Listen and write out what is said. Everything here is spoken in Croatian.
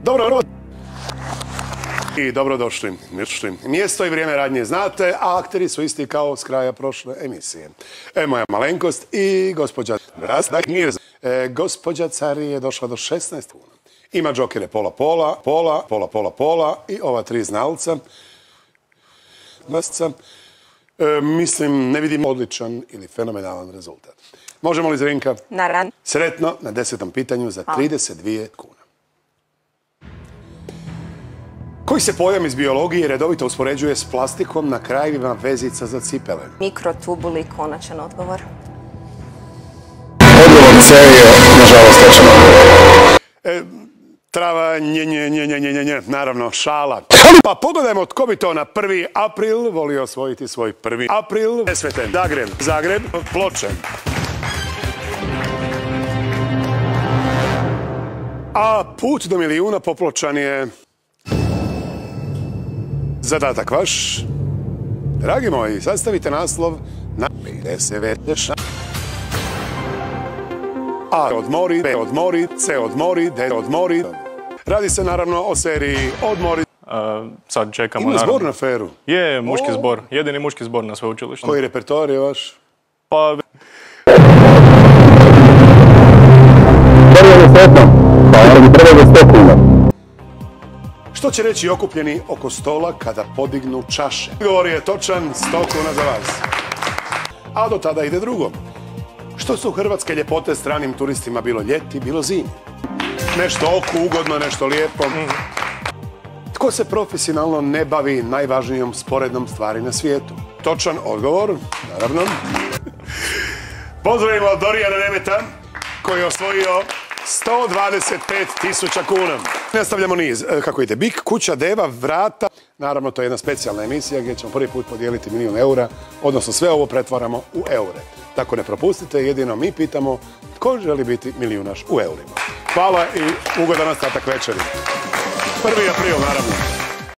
Dobro i dobrodošli. Mjesto i vrijeme radnje znate, a akteri su isti kao s kraja prošle emisije. Moja malenkost i gospođa gospođa Cari je došla do 16 kuna. Ima džokere pola i ova 3 znalca. Mislim, ne vidim odličan ili fenomenalan rezultat. Možemo li, Zrinka? Naravno. Sretno na 10. pitanju za 32 kuna. Koji se pojam iz biologije redovito uspoređuje s plastikom na krajevima vezica za cipele? Mikrotubuli, konačan odgovor. Odgovor C je, nažalost, točno. Trava, naravno, šala. Pa pogledajmo tko bi to na 1. april volio osvojiti svoj 1. april. Nesveten, Zagreb, Ploče. A put do milijuna popločan je zadatak vaš. Dragi moji, sastavite naslov na 50 A odmori, C odmori, D odmori. Radi se naravno o seriji Odmori. Sad čekamo Ima naravno. zbor na Feru? Je, muški zbor. Jedini muški zbor na sveučilištu. Koji repertoar je vaš? Pa... Što će reći okupljeni oko stola kada podignu čaše? Odgovor je točan, 100 kuna za vas. A do tada ide drugo. Što su hrvatske ljepote stranim turistima bilo ljeti, bilo zimi? Nešto oku ugodno, nešto lijepo. Tko se profesionalno ne bavi najvažnijom sporednom stvari na svijetu? Točan odgovor, naravno. Pozdravimo Dorijana Nemeta, koji je osvojio 125.000 kuna. Nastavljamo niz. Kako ide? Bik, kuća, deva, vrata. Naravno, to je jedna specijalna emisija gdje ćemo prvi put podijeliti 1.000.000 eura, odnosno sve ovo pretvaramo u eure. Tako ne propustite, jedino mi pitamo tko želi biti milijunaš u eurima. Hvala i ugodan nastatak večeri. 1. april, naravno.